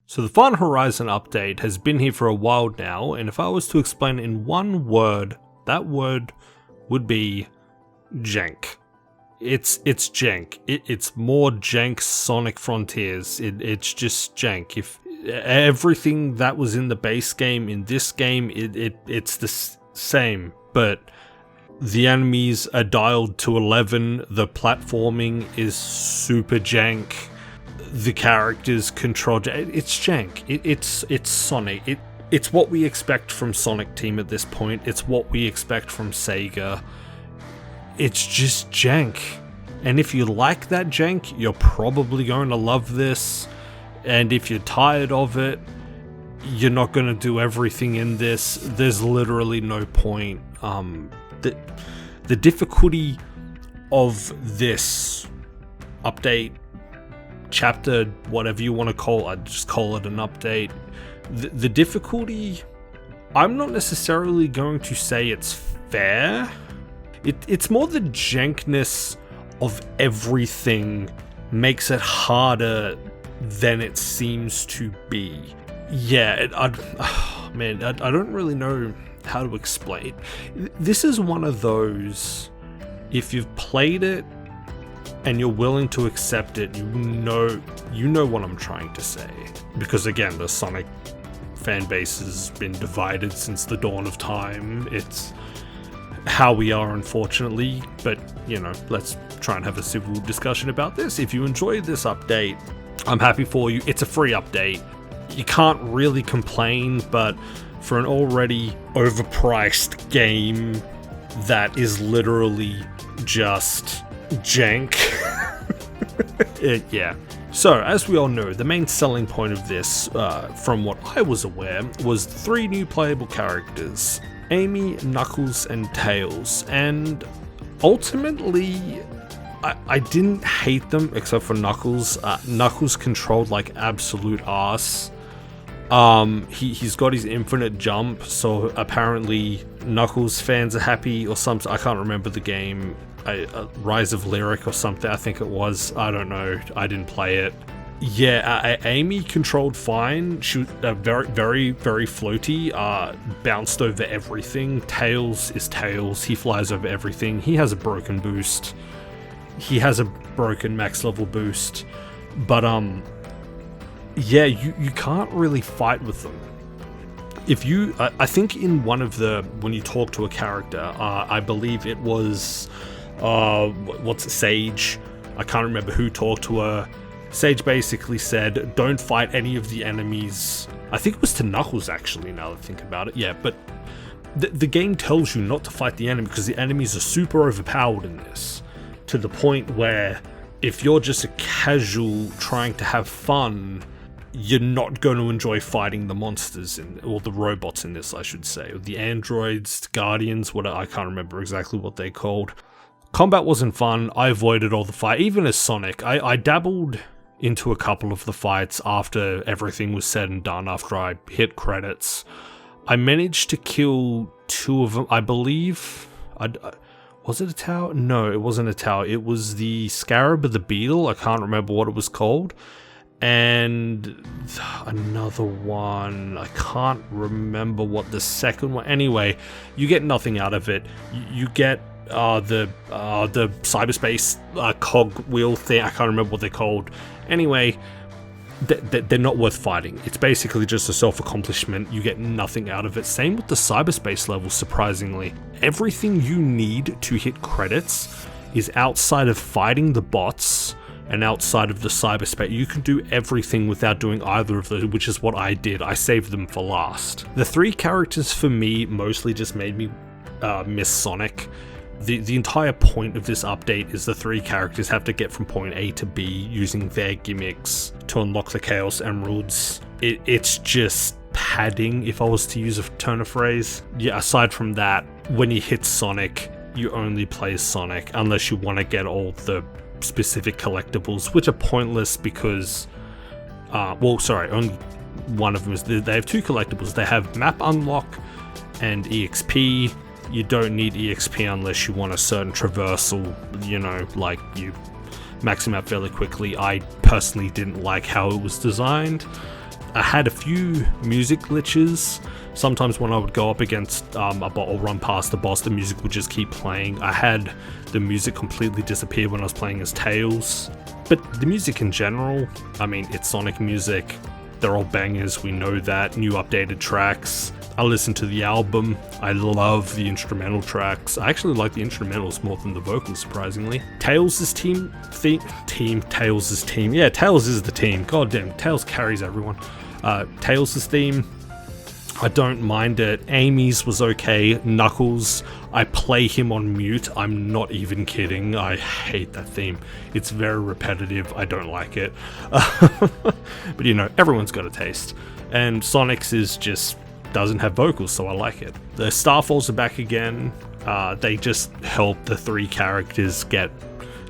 So the Fun Horizon update has been here for a while now, and if I was to explain it in one word, that word would be jank. It's jank. It's more jank Sonic Frontiers. It's just jank. If everything that was in the base game in this game, it's the same, but the enemies are dialed to 11. The platforming is super jank. The characters control. It's jank. It's Sonic. It's what we expect from Sonic Team at this point. It's what we expect from Sega. It's just jank. And if you like that jank, you're probably going to love this. And if you're tired of it, you're not going to do everything in this. There's literally no point. The difficulty of this update, chapter, whatever you want to call it, I'd just call it an update. The difficulty, I'm not necessarily going to say it's fair. It's more the jankness of everything makes it harder than it seems to be. Yeah, I don't really know how to explain. This is one of those, if you've played it and you're willing to accept it, you know what I'm trying to say. Because again, the Sonic fan base has been divided since the dawn of time. It's how we are, unfortunately, but let's try and have a civil discussion about this. If you enjoyed this update, I'm happy for you. It's a free update. You can't really complain, but for an already overpriced game that is literally just jank. Yeah. So, as we all know, the main selling point of this, from what I was aware, was 3 new playable characters: Amy, Knuckles, and Tails. And ultimately, I didn't hate them except for Knuckles. Knuckles controlled like absolute ass. He's got his infinite jump, so apparently Knuckles fans are happy or something. I can't remember the game. Rise of Lyric or something, I think it was. I don't know. I didn't play it. Yeah, Amy controlled fine. She was very, very, very floaty. Bounced over everything. Tails is Tails. He flies over everything. He has a broken boost. He has a broken max level boost. But yeah, you can't really fight with them. If you, I think in one of the, when you talk to a character, I believe it was, Sage? I can't remember who talked to her. Sage basically said, don't fight any of the enemies. I think it was to Knuckles, actually, now that I think about it. Yeah, but the game tells you not to fight the enemy because the enemies are super overpowered in this, to the point where if you're just a casual trying to have fun, you're not going to enjoy fighting the monsters or the robots in this, I should say, or the androids, guardians, I can't remember exactly what they called. Combat wasn't fun. I avoided all the fight, even as Sonic. I dabbled into a couple of the fights after everything was said and done, after I hit credits. I managed to kill 2 of them, I believe. Was it a tower? No, it wasn't a tower. It was the Scarab of the Beetle. I can't remember what it was called. And another one, I can't remember what the second one. Anyway, you get nothing out of it. You get the cyberspace cogwheel thing. I can't remember what they're called. Anyway, they're not worth fighting. It's basically just a self-accomplishment. You get nothing out of it. Same with the cyberspace levels, surprisingly. Everything you need to hit credits is outside of fighting the bots and outside of the cyberspace. You can do everything without doing either of those, which is what I did. I saved them for last. The 3 characters for me mostly just made me miss Sonic. The entire point of this update is the 3 characters have to get from point A to B using their gimmicks to unlock the Chaos Emeralds. It's just padding, if I was to use a turn of phrase. Yeah, aside from that, when you hit Sonic, you only play Sonic unless you want to get all the specific collectibles, which are pointless because only one of them is, they have 2 collectibles. They have map unlock and EXP. You don't need EXP unless you want a certain traversal, like you max them out fairly quickly. I personally didn't like how it was designed. I had a few music glitches. Sometimes when I would go up against or run past the boss, the music would just keep playing. I had the music completely disappear when I was playing as Tails. But the music in general, I mean, it's Sonic music. They're all bangers, we know that. New updated tracks. I listened to the album. I love the instrumental tracks. I actually like the instrumentals more than the vocals, surprisingly. Tails' team. Tails' team. Yeah, Tails is the team. God damn, Tails carries everyone. Tails' theme, I don't mind it. Amy's was okay. Knuckles, I play him on mute. I'm not even kidding. I hate that theme. It's very repetitive. I don't like it. But you know, everyone's got a taste. And Sonic's is just doesn't have vocals, so I like it. The Starfalls are back again. They just help the 3 characters get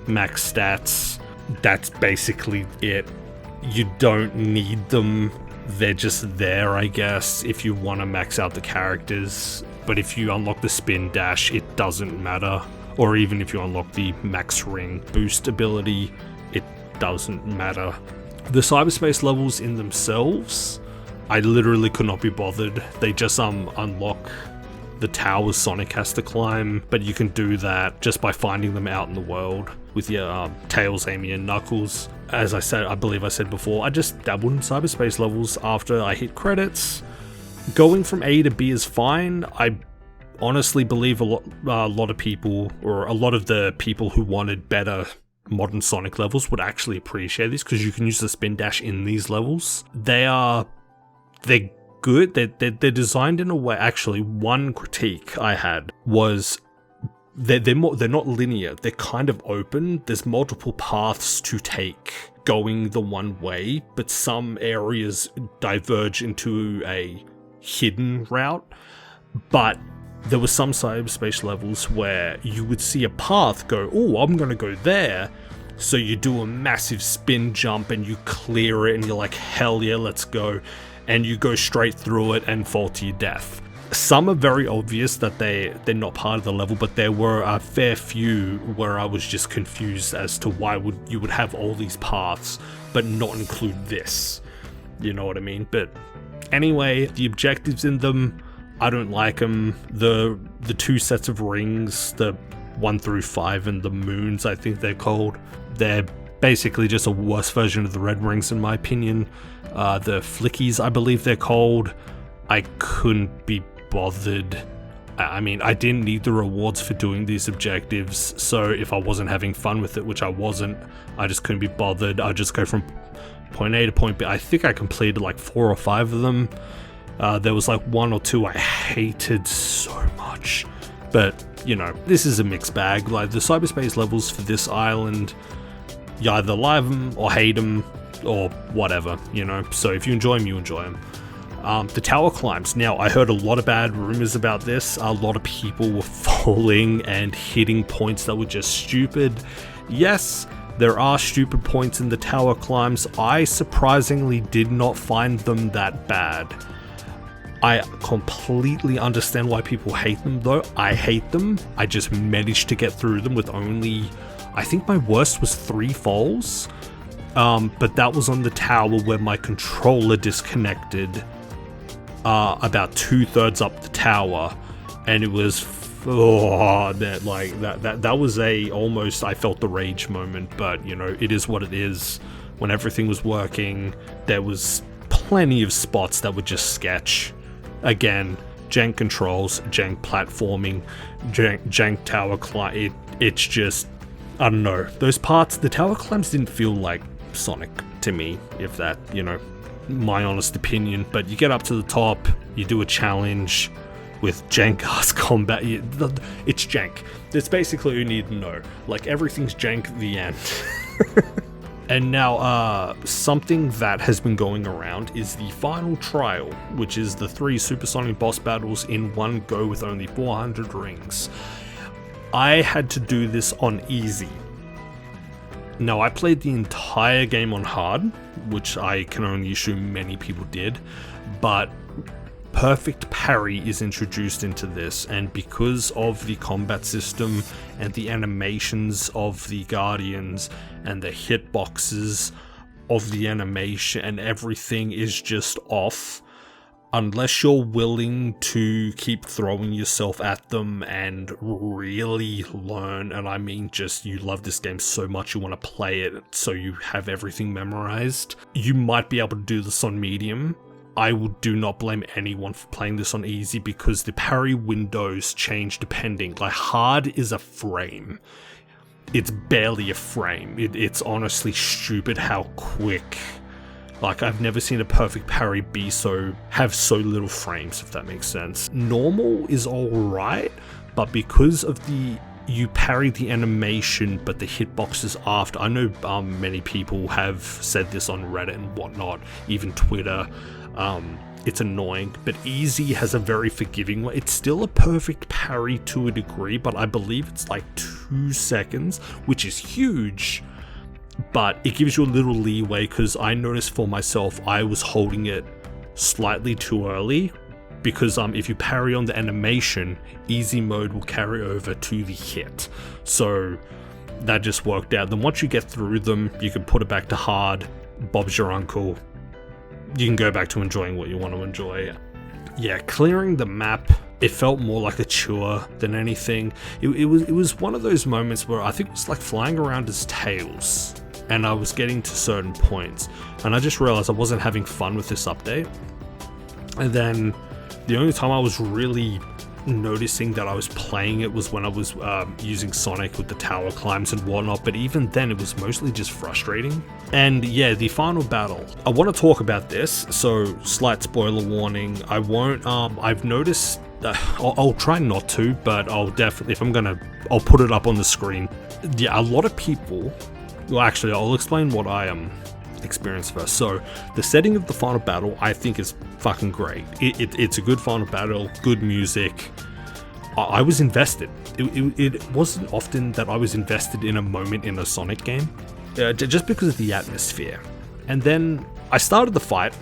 max stats. That's basically it. You don't need them. They're just there, I guess, if you want to max out the characters. But if you unlock the spin dash, it doesn't matter. Or even if you unlock the max ring boost ability, it doesn't matter. The cyberspace levels in themselves, I literally could not be bothered. They just unlock the towers Sonic has to climb, but you can do that just by finding them out in the world with your Tails, Amy, and Knuckles. As I said, I believe I said before, I just dabbled in cyberspace levels after I hit credits. Going from A to B is fine. I honestly believe a lot of people, or a lot of the people who wanted better modern Sonic levels would actually appreciate this, because you can use the spin dash in these levels. They're good. They're designed in a way. Actually, one critique I had was they're not linear. They're kind of open. There's multiple paths to take going the one way, but some areas diverge into a hidden route. But there were some cyberspace levels where you would see a path go, oh, I'm going to go there. So you do a massive spin jump and you clear it and you're like, hell yeah, let's go. And you go straight through it and fall to your death. Some are very obvious that they're not part of the level, but there were a fair few where I was just confused as to why you would have all these paths but not include this. You know what I mean? But anyway, the objectives in them, I don't like them. The 2 sets of rings, the 1 through 5 and the moons, I think they're called, they're basically just a worse version of the red rings in my opinion. The flickies, I believe they're called, I couldn't be bothered. I mean, I didn't need the rewards for doing these objectives, so if I wasn't having fun with it, which I wasn't, I just couldn't be bothered. I'd just go from point A to point B. I think I completed like 4 or 5 of them. There was like 1 or 2 I hated so much, but you know, this is a mixed bag. Like the cyberspace levels for this island, you either like them or hate them or whatever, you know. So if you enjoy them, you enjoy them. The tower climbs. Now, I heard a lot of bad rumors about this. A lot of people were falling and hitting points that were just stupid. Yes, there are stupid points in the tower climbs. I surprisingly did not find them that bad. I completely understand why people hate them though. I hate them. I just managed to get through them with only, I think my worst was 3 falls. But that was on the tower where my controller disconnected about 2/3 up the tower, and it was that was a almost, I felt the rage moment. But you know, it is what it is. When everything was working, there was plenty of spots that were just sketch. Again, jank controls, jank platforming, jank tower climb. It's just, I don't know. Those parts, the tower climbs didn't feel like Sonic to me, if that, you know, my honest opinion. But you get up to the top, you do a challenge with jank-ass combat. It's jank. That's basically all you need to know. Like, everything's jank at the end. And now, something that has been going around is the final trial, which is the 3 supersonic boss battles in one go with only 400 rings. I had to do this on easy. Now, I played the entire game on hard, which I can only assume many people did, but perfect parry is introduced into this, and because of the combat system and the animations of the Guardians and the hitboxes, of the animation and everything is just off. Unless you're willing to keep throwing yourself at them and really learn, and I mean just you love this game so much you want to play it so you have everything memorized, you might be able to do this on medium. I do not blame anyone for playing this on easy because the parry windows change depending. Like, hard is a frame. It's barely a frame. It's honestly stupid how quick. Like, I've never seen a perfect parry have so little frames, if that makes sense. Normal is alright, but because of you parry the animation, but the hitboxes after. I know many people have said this on Reddit and whatnot, even Twitter. It's annoying, but easy has a very forgiving way. It's still a perfect parry to a degree, but I believe it's like 2 seconds, which is huge. But it gives you a little leeway because I noticed for myself I was holding it slightly too early because if you parry on the animation, easy mode will carry over to the hit. So that just worked out. Then once you get through them, you can put it back to hard. Bob's your uncle. You can go back to enjoying what you want to enjoy. Yeah, clearing the map, it felt more like a chore than anything. It was one of those moments where I think it was like flying around as Tails. And I was getting to certain points, and I just realized I wasn't having fun with this update. And then the only time I was really noticing that I was playing it was when I was using Sonic with the tower climbs and whatnot, but even then it was mostly just frustrating. And yeah, the final battle, I want to talk about this, so slight spoiler warning. I won't, I've noticed, I'll try not to, but I'll definitely, I'll put it up on the screen. Yeah, a lot of people, well, actually, I'll explain what I experienced first. So, the setting of the final battle, I think, is fucking great. It's a good final battle, good music. I was invested. It wasn't often that I was invested in a moment in a Sonic game, just because of the atmosphere. And then I started the fight.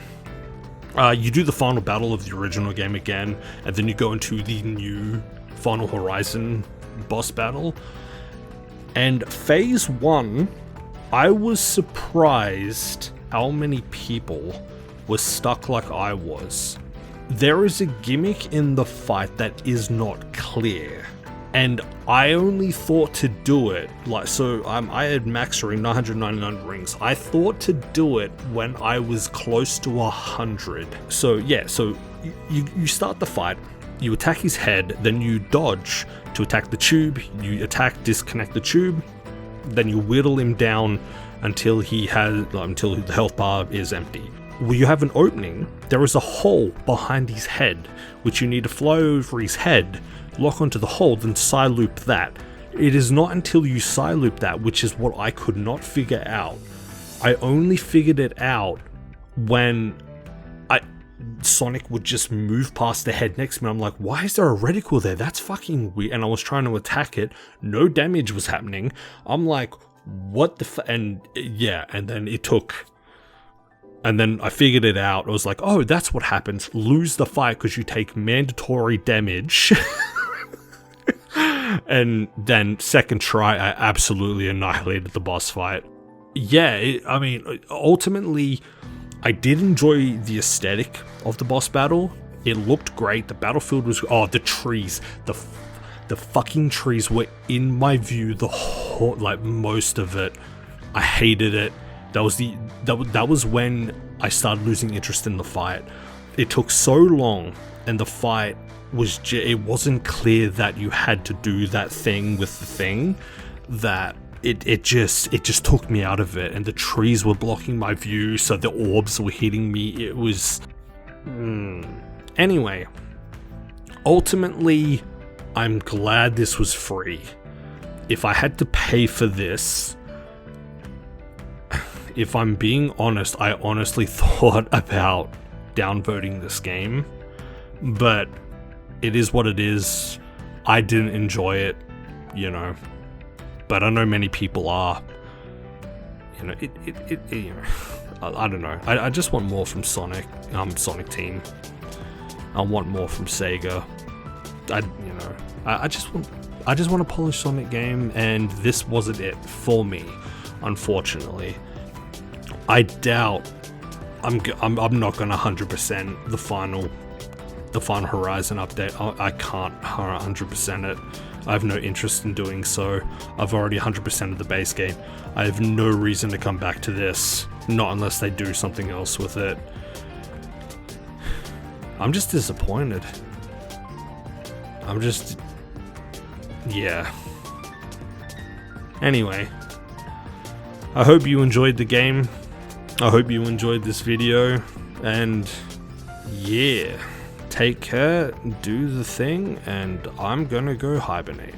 You do the final battle of the original game again, and then you go into the new Final Horizon boss battle. And phase 1, I was surprised how many people were stuck like I was. There is a gimmick in the fight that is not clear, and I only thought to do it, I had max ring 999 rings. I thought to do it when I was close to 100. So yeah, so you start the fight, you attack his head, then you dodge to attack the tube, you attack, disconnect the tube, then you whittle him down until the health bar is empty. Where you have an opening, there is a hole behind his head, which you need to fly over his head, lock onto the hole, then side loop that. It is not until you side loop that, which is what I could not figure out. I only figured it out when Sonic would just move past the head next to me. I'm like, why is there a reticle there? That's fucking weird. And I was trying to attack it. No damage was happening. I'm like, what the and yeah, and then it took... And then I figured it out. I was like, oh, that's what happens. Lose the fight because you take mandatory damage. And then second try, I absolutely annihilated the boss fight. Yeah, ultimately... I did enjoy the aesthetic of the boss battle. It looked great. The battlefield was... Oh, the trees. The fucking trees were in my view the whole... Like, most of it. I hated it. That was when I started losing interest in the fight. It took so long, and the fight was... It wasn't clear that you had to do that thing with the thing, that... It just took me out of it, and the trees were blocking my view, so the orbs were hitting me. It was... Anyway, ultimately, I'm glad this was free. If I had to pay for this, if I'm being honest, I honestly thought about downvoting this game, but it is what it is. I didn't enjoy it, you know. But I know many people are. You know, you know, I don't know. I just want more from Sonic Team. I want more from Sega. I just want a polished Sonic game, and this wasn't it for me, unfortunately. I doubt I'm not gonna 100% the final Horizon update. I can't 100% it. I have no interest in doing so. I've already 100% of the base game. I have no reason to come back to this, not unless they do something else with it. I'm just disappointed. Yeah. Anyway, I hope you enjoyed the game. I hope you enjoyed this video, and yeah, take care, do the thing, and I'm gonna go hibernate.